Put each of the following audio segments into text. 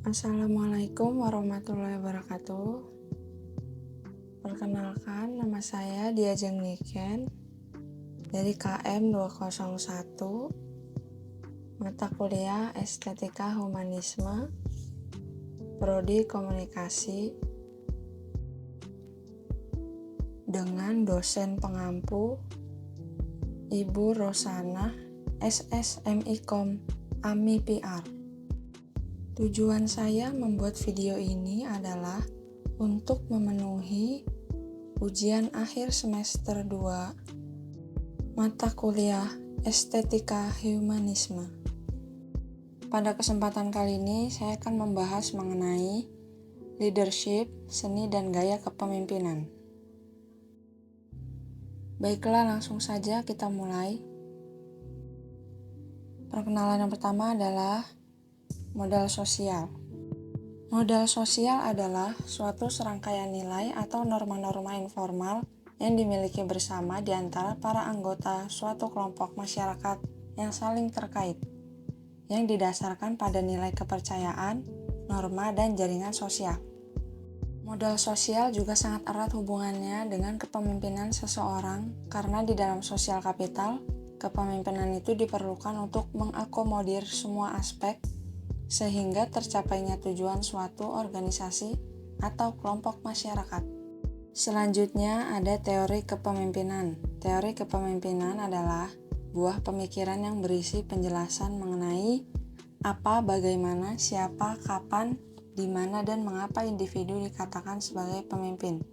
Assalamualaikum warahmatullahi wabarakatuh. Perkenalkan, nama saya Diajeng Niken dari KM 201, mata kuliah Estetika Humanisme, Prodi Komunikasi, dengan dosen pengampu Ibu Rosanah, SSMIKOM, AMI PR. Tujuan saya membuat video ini adalah untuk memenuhi ujian akhir semester 2 mata kuliah Estetika Humanisme. Pada kesempatan kali ini saya akan membahas mengenai leadership, seni dan gaya kepemimpinan. Baiklah, langsung saja kita mulai. Perkenalan yang pertama adalah modal sosial. Modal sosial adalah suatu serangkaian nilai atau norma-norma informal yang dimiliki bersama di antara para anggota suatu kelompok masyarakat yang saling terkait, yang didasarkan pada nilai kepercayaan, norma, dan jaringan sosial. Modal sosial juga sangat erat hubungannya dengan kepemimpinan seseorang karena di dalam sosial kapital, kepemimpinan itu diperlukan untuk mengakomodir semua aspek sehingga tercapainya tujuan suatu organisasi atau kelompok masyarakat. Selanjutnya ada teori kepemimpinan. Teori kepemimpinan adalah buah pemikiran yang berisi penjelasan mengenai apa, bagaimana, siapa, kapan, di mana, dan mengapa individu dikatakan sebagai pemimpin.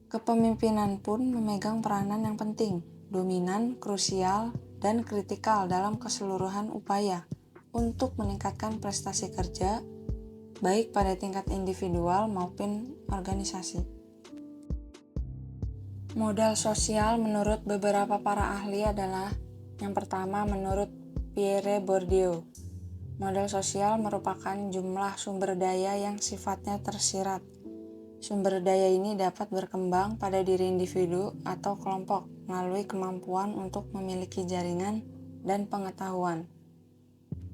Kepemimpinan pun memegang peranan yang penting, dominan, krusial, dan kritikal dalam keseluruhan upaya untuk meningkatkan prestasi kerja, baik pada tingkat individual maupun organisasi. Modal sosial menurut beberapa para ahli adalah yang pertama menurut Pierre Bourdieu. Modal sosial merupakan jumlah sumber daya yang sifatnya tersirat. Sumber daya ini dapat berkembang pada diri individu atau kelompok melalui kemampuan untuk memiliki jaringan dan pengetahuan.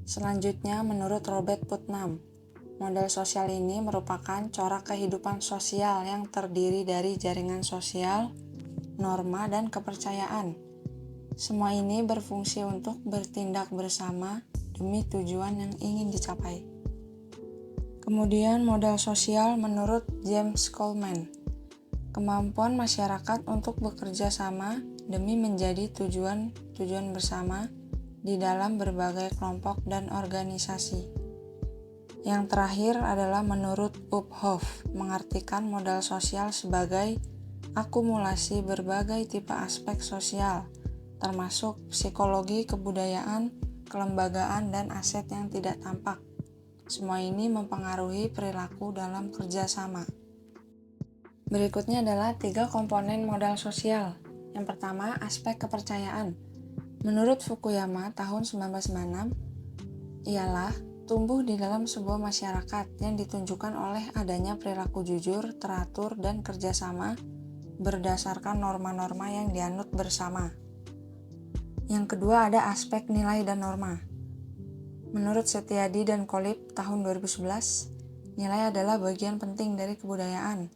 Selanjutnya, menurut Robert Putnam, modal sosial ini merupakan corak kehidupan sosial yang terdiri dari jaringan sosial, norma, dan kepercayaan. Semua ini berfungsi untuk bertindak bersama demi tujuan yang ingin dicapai. Kemudian, modal sosial menurut James Coleman, kemampuan masyarakat untuk bekerja sama demi menjadi tujuan bersama di dalam berbagai kelompok dan organisasi. Yang terakhir adalah menurut Uphoff, mengartikan modal sosial sebagai akumulasi berbagai tipe aspek sosial, termasuk psikologi, kebudayaan, kelembagaan, dan aset yang tidak tampak. Semua ini mempengaruhi perilaku dalam kerjasama. Berikutnya adalah 3 komponen modal sosial. Yang pertama, aspek kepercayaan. Menurut Fukuyama tahun 1996, ialah tumbuh di dalam sebuah masyarakat yang ditunjukkan oleh adanya perilaku jujur, teratur, dan kerjasama berdasarkan norma-norma yang dianut bersama. Yang kedua ada aspek nilai dan norma. Menurut Setiadi dan Kolib tahun 2011, nilai adalah bagian penting dari kebudayaan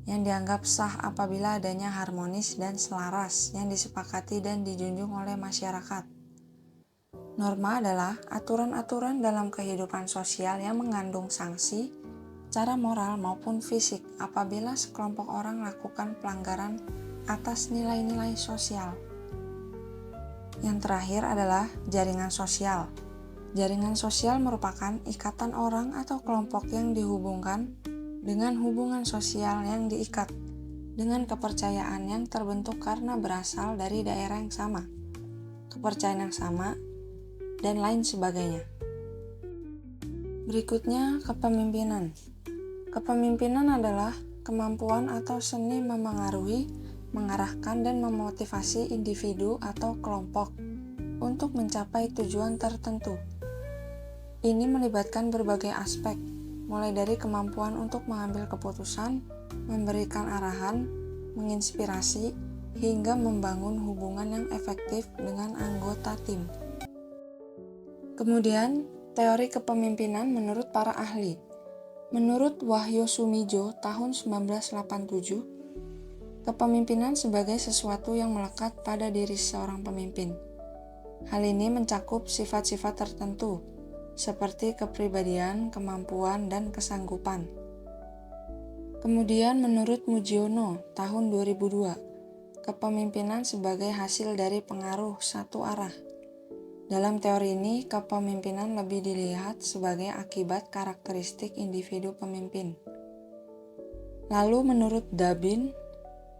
yang dianggap sah apabila adanya harmonis dan selaras yang disepakati dan dijunjung oleh masyarakat. Norma adalah aturan-aturan dalam kehidupan sosial yang mengandung sanksi, cara moral maupun fisik apabila sekelompok orang melakukan pelanggaran atas nilai-nilai sosial. Yang terakhir adalah jaringan sosial. Jaringan sosial merupakan ikatan orang atau kelompok yang dihubungkan dengan hubungan sosial yang diikat, dengan kepercayaan yang terbentuk karena berasal dari daerah yang sama, kepercayaan yang sama, dan lain sebagainya. Berikutnya, kepemimpinan. Kepemimpinan adalah kemampuan atau seni memengaruhi, mengarahkan, dan memotivasi individu atau kelompok untuk mencapai tujuan tertentu. Ini melibatkan berbagai aspek, mulai dari kemampuan untuk mengambil keputusan, memberikan arahan, menginspirasi, hingga membangun hubungan yang efektif dengan anggota tim. Kemudian, Teori kepemimpinan menurut para ahli. Menurut Wahyo Sumijo tahun 1987, kepemimpinan sebagai sesuatu yang melekat pada diri seorang pemimpin. Hal ini mencakup sifat-sifat tertentu, seperti kepribadian, kemampuan, dan kesanggupan. Kemudian menurut Mujiono tahun 2002, kepemimpinan sebagai hasil dari pengaruh satu arah. Dalam teori ini, kepemimpinan lebih dilihat sebagai akibat karakteristik individu pemimpin. Lalu menurut Dabin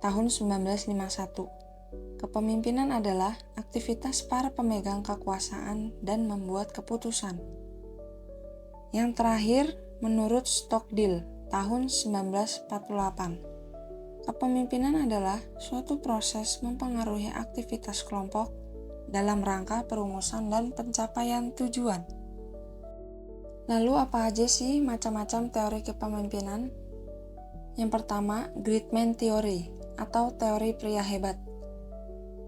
tahun 1951, kepemimpinan adalah aktivitas para pemegang kekuasaan dan membuat keputusan. Yang terakhir, menurut Stockdale tahun 1948, kepemimpinan adalah suatu proses mempengaruhi aktivitas kelompok dalam rangka perumusan dan pencapaian tujuan. Lalu apa aja sih macam-macam teori kepemimpinan? Yang pertama, Great Man Theory atau teori pria hebat.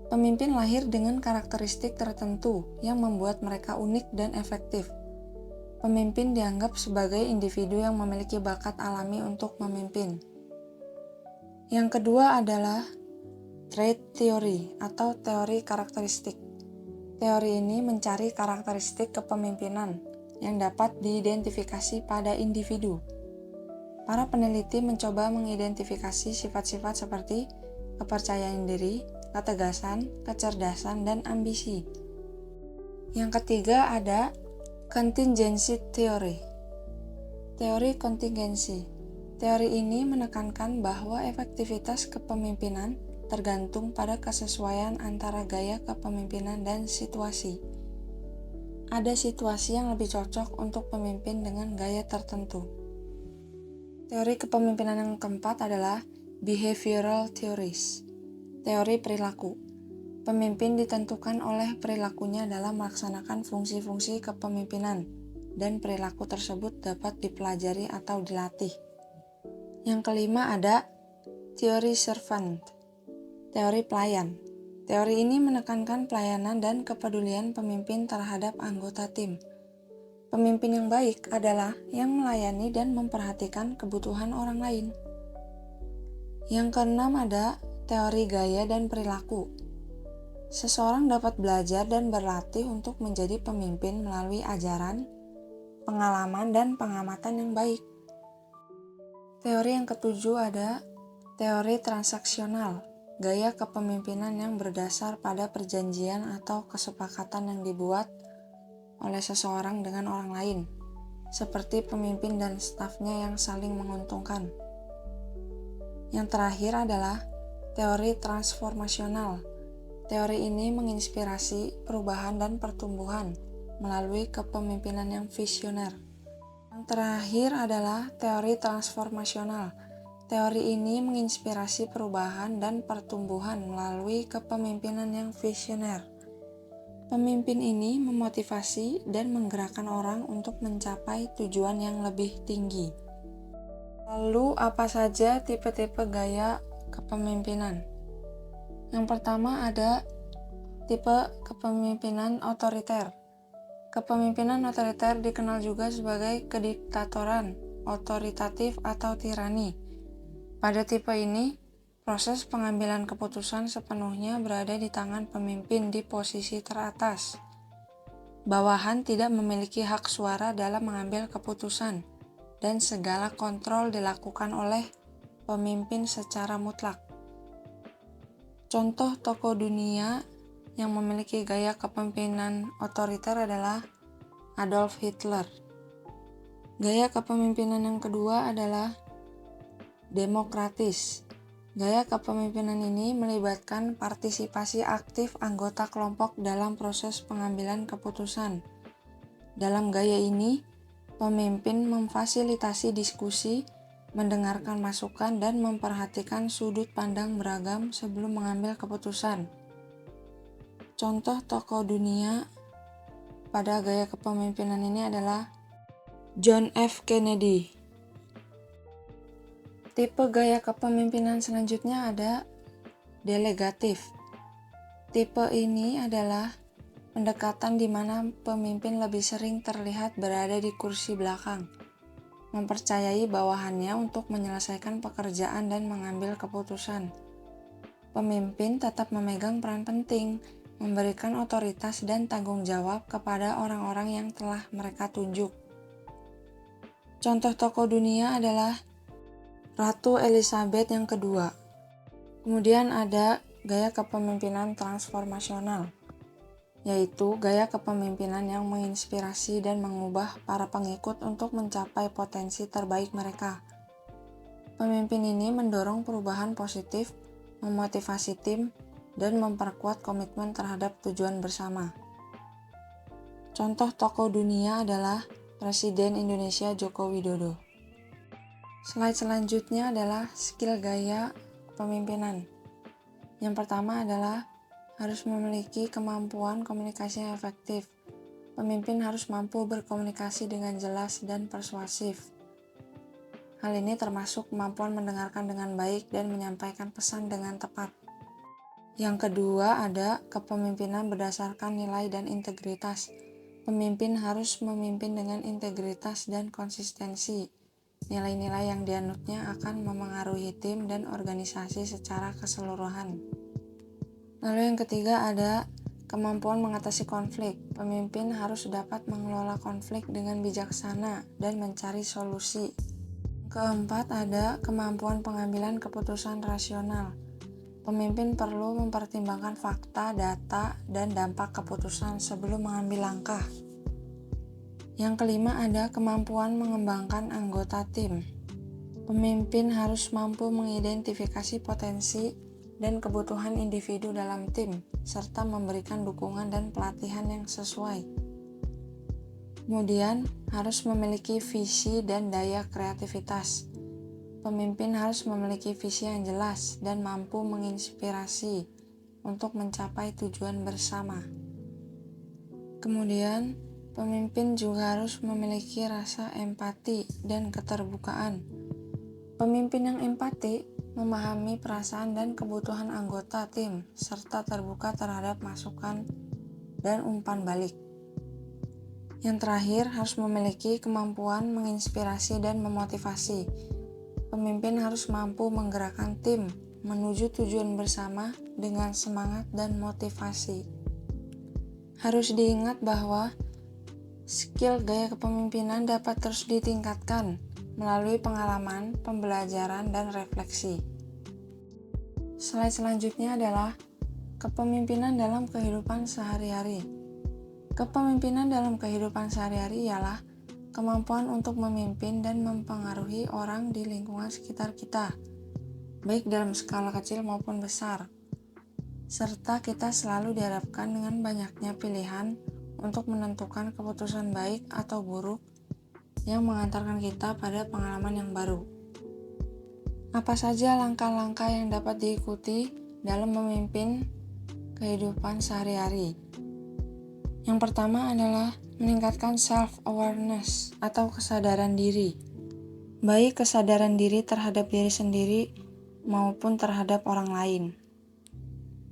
Pemimpin lahir dengan karakteristik tertentu yang membuat mereka unik dan efektif. Pemimpin dianggap sebagai individu yang memiliki bakat alami untuk memimpin. Yang kedua adalah Trait Theory atau teori karakteristik. Teori ini mencari karakteristik kepemimpinan yang dapat diidentifikasi pada individu. Para peneliti mencoba mengidentifikasi sifat-sifat seperti kepercayaan diri, ketegasan, kecerdasan, dan ambisi. Yang ketiga ada Contingency Theory. Teori kontingensi. Teori ini menekankan bahwa efektivitas kepemimpinan tergantung pada kesesuaian antara gaya kepemimpinan dan situasi. Ada situasi yang lebih cocok untuk pemimpin dengan gaya tertentu. Teori kepemimpinan yang keempat adalah Behavioral Theories, teori perilaku. Pemimpin ditentukan oleh perilakunya dalam melaksanakan fungsi-fungsi kepemimpinan, dan perilaku tersebut dapat dipelajari atau dilatih. Yang kelima ada teori servant, teori pelayan. Teori ini menekankan pelayanan dan kepedulian pemimpin terhadap anggota tim. Pemimpin yang baik adalah yang melayani dan memperhatikan kebutuhan orang lain. Yang keenam ada teori gaya dan perilaku. Seseorang dapat belajar dan berlatih untuk menjadi pemimpin melalui ajaran, pengalaman, dan pengamatan yang baik. Teori yang ketujuh ada teori transaksional, gaya kepemimpinan yang berdasar pada perjanjian atau kesepakatan yang dibuat oleh seseorang dengan orang lain, seperti pemimpin dan stafnya yang saling menguntungkan. Yang terakhir adalah teori transformasional. Teori ini menginspirasi perubahan dan pertumbuhan melalui kepemimpinan yang visioner. Yang terakhir adalah teori transformasional. Teori ini menginspirasi perubahan dan pertumbuhan melalui kepemimpinan yang visioner. Pemimpin ini memotivasi dan menggerakkan orang untuk mencapai tujuan yang lebih tinggi. Lalu, apa saja tipe-tipe gaya kepemimpinan? Yang pertama ada tipe kepemimpinan otoriter. Kepemimpinan otoriter dikenal juga sebagai kediktatoran, otoritatif, atau tirani. Pada tipe ini, proses pengambilan keputusan sepenuhnya berada di tangan pemimpin di posisi teratas. Bawahan tidak memiliki hak suara dalam mengambil keputusan, dan segala kontrol dilakukan oleh pemimpin secara mutlak. Contoh tokoh dunia yang memiliki gaya kepemimpinan otoriter adalah Adolf Hitler. Gaya kepemimpinan yang kedua adalah demokratis. Gaya kepemimpinan ini melibatkan partisipasi aktif anggota kelompok dalam proses pengambilan keputusan. Dalam gaya ini, pemimpin memfasilitasi diskusi, mendengarkan masukan, dan memperhatikan sudut pandang beragam sebelum mengambil keputusan. Contoh tokoh dunia pada gaya kepemimpinan ini adalah John F. Kennedy. Tipe gaya kepemimpinan selanjutnya ada delegatif. Tipe ini adalah pendekatan di mana pemimpin lebih sering terlihat berada di kursi belakang, mempercayai bawahannya untuk menyelesaikan pekerjaan dan mengambil keputusan. Pemimpin tetap memegang peran penting, memberikan otoritas dan tanggung jawab kepada orang-orang yang telah mereka tunjuk. Contoh tokoh dunia adalah Ratu Elizabeth yang kedua. Kemudian ada gaya kepemimpinan transformasional, yaitu gaya kepemimpinan yang menginspirasi dan mengubah para pengikut untuk mencapai potensi terbaik mereka. Pemimpin ini mendorong perubahan positif, memotivasi tim, dan memperkuat komitmen terhadap tujuan bersama. Contoh tokoh dunia adalah Presiden Indonesia Joko Widodo. Slide selanjutnya adalah skill gaya kepemimpinan. Yang pertama adalah harus memiliki kemampuan komunikasi yang efektif. Pemimpin harus mampu berkomunikasi dengan jelas dan persuasif. Hal ini termasuk kemampuan mendengarkan dengan baik dan menyampaikan pesan dengan tepat. Yang kedua ada kepemimpinan berdasarkan nilai dan integritas. Pemimpin harus memimpin dengan integritas dan konsistensi. Nilai-nilai yang dianutnya akan memengaruhi tim dan organisasi secara keseluruhan. Lalu yang ketiga ada kemampuan mengatasi konflik. Pemimpin harus dapat mengelola konflik dengan bijaksana dan mencari solusi. Keempat ada kemampuan pengambilan keputusan rasional. Pemimpin perlu mempertimbangkan fakta, data, dan dampak keputusan sebelum mengambil langkah. Yang kelima ada kemampuan mengembangkan anggota tim. Pemimpin harus mampu mengidentifikasi potensi dan kebutuhan individu dalam tim, serta memberikan dukungan dan pelatihan yang sesuai. Kemudian, harus memiliki visi dan daya kreativitas. Pemimpin harus memiliki visi yang jelas dan mampu menginspirasi untuk mencapai tujuan bersama. Kemudian, pemimpin juga harus memiliki rasa empati dan keterbukaan. Pemimpin yang empati memahami perasaan dan kebutuhan anggota tim, serta terbuka terhadap masukan dan umpan balik. Yang terakhir, harus memiliki kemampuan menginspirasi dan memotivasi. Pemimpin harus mampu menggerakkan tim menuju tujuan bersama dengan semangat dan motivasi. Harus diingat bahwa skill gaya kepemimpinan dapat terus ditingkatkan melalui pengalaman, pembelajaran, dan refleksi. Slide selanjutnya adalah kepemimpinan dalam kehidupan sehari-hari. Kepemimpinan dalam kehidupan sehari-hari ialah kemampuan untuk memimpin dan mempengaruhi orang di lingkungan sekitar kita, baik dalam skala kecil maupun besar. Serta kita selalu dihadapkan dengan banyaknya pilihan untuk menentukan keputusan baik atau buruk yang mengantarkan kita pada pengalaman yang baru. Apa saja langkah-langkah yang dapat diikuti dalam memimpin kehidupan sehari-hari? Yang pertama adalah meningkatkan self-awareness atau kesadaran diri, baik kesadaran diri terhadap diri sendiri maupun terhadap orang lain.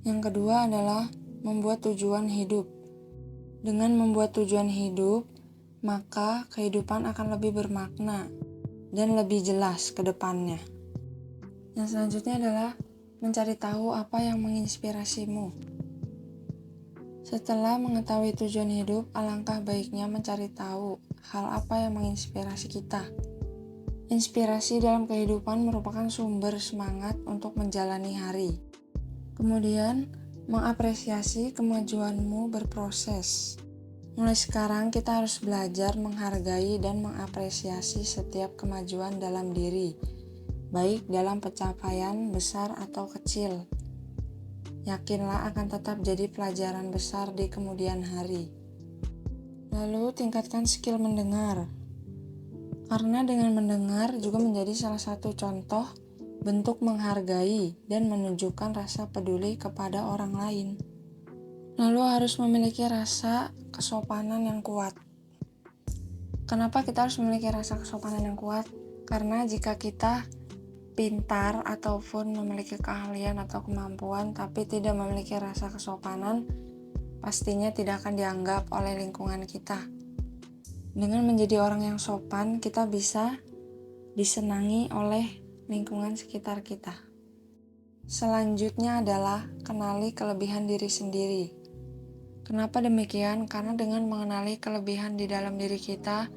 Yang kedua adalah membuat tujuan hidup. Dengan membuat tujuan hidup, maka kehidupan akan lebih bermakna dan lebih jelas ke depannya. Yang selanjutnya adalah mencari tahu apa yang menginspirasimu. Setelah mengetahui tujuan hidup, alangkah baiknya mencari tahu hal apa yang menginspirasi kita. Inspirasi dalam kehidupan merupakan sumber semangat untuk menjalani hari. Kemudian, mengapresiasi kemajuanmu berproses. Mulai sekarang kita harus belajar menghargai dan mengapresiasi setiap kemajuan dalam diri, baik dalam pencapaian besar atau kecil. Yakinlah akan tetap jadi pelajaran besar di kemudian hari. Lalu tingkatkan skill mendengar. Karena dengan mendengar juga menjadi salah satu contoh bentuk menghargai dan menunjukkan rasa peduli kepada orang lain. Lalu harus memiliki rasa kesopanan yang kuat. Kenapa kita harus memiliki rasa kesopanan yang kuat? Karena jika kita pintar ataupun memiliki keahlian atau kemampuan tapi tidak memiliki rasa kesopanan, pastinya tidak akan dianggap oleh lingkungan kita. Dengan menjadi orang yang sopan, kita bisa disenangi oleh lingkungan sekitar kita. Selanjutnya adalah kenali kelebihan diri sendiri. Kenapa demikian? Karena dengan mengenali kelebihan di dalam diri kita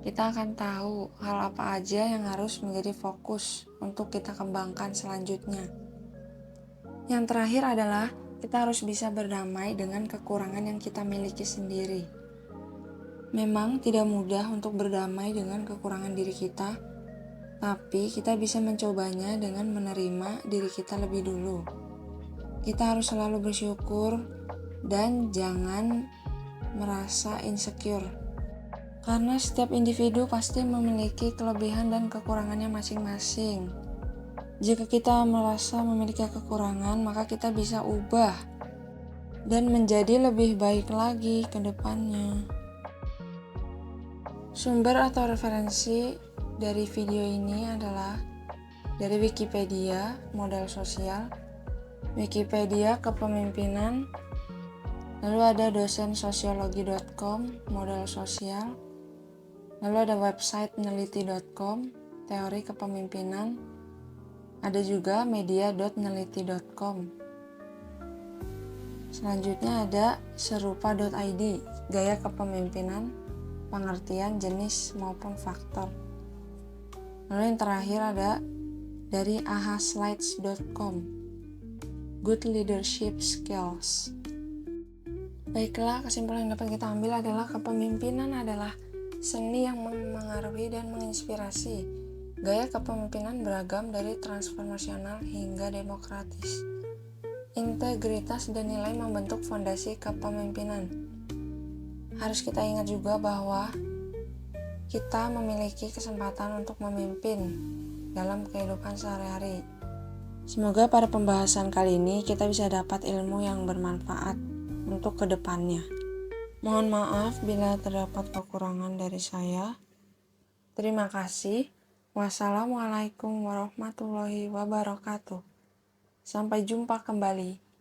akan tahu hal apa aja yang harus menjadi fokus untuk kita kembangkan selanjutnya. Yang terakhir adalah kita harus bisa berdamai dengan kekurangan yang kita miliki sendiri. Memang tidak mudah untuk berdamai dengan kekurangan diri kita, tapi kita bisa mencobanya dengan menerima diri kita lebih dulu. Kita harus selalu bersyukur dan jangan merasa insecure. Karena setiap individu pasti memiliki kelebihan dan kekurangannya masing-masing. Jika kita merasa memiliki kekurangan, maka kita bisa ubah dan menjadi lebih baik lagi ke depannya. Sumber atau referensi dari video ini adalah dari Wikipedia, modal sosial, Wikipedia kepemimpinan, lalu ada dosensosiologi.com, modal sosial, lalu ada website neliti.com, teori kepemimpinan, ada juga media.neliti.com. Selanjutnya ada serupa.id, gaya kepemimpinan, pengertian jenis maupun faktor. Lalu yang terakhir ada dari ahaslides.com, good leadership skills. Baiklah, kesimpulan yang dapat kita ambil adalah kepemimpinan adalah seni yang memengaruhi dan menginspirasi. Gaya kepemimpinan beragam dari transformasional hingga demokratis. Integritas dan nilai membentuk fondasi kepemimpinan. Harus kita ingat juga bahwa kita memiliki kesempatan untuk memimpin dalam kehidupan sehari-hari. Semoga pada pembahasan kali ini kita bisa dapat ilmu yang bermanfaat untuk kedepannya. Mohon maaf bila terdapat kekurangan dari saya. Terima kasih. Wassalamualaikum warahmatullahi wabarakatuh. Sampai jumpa kembali.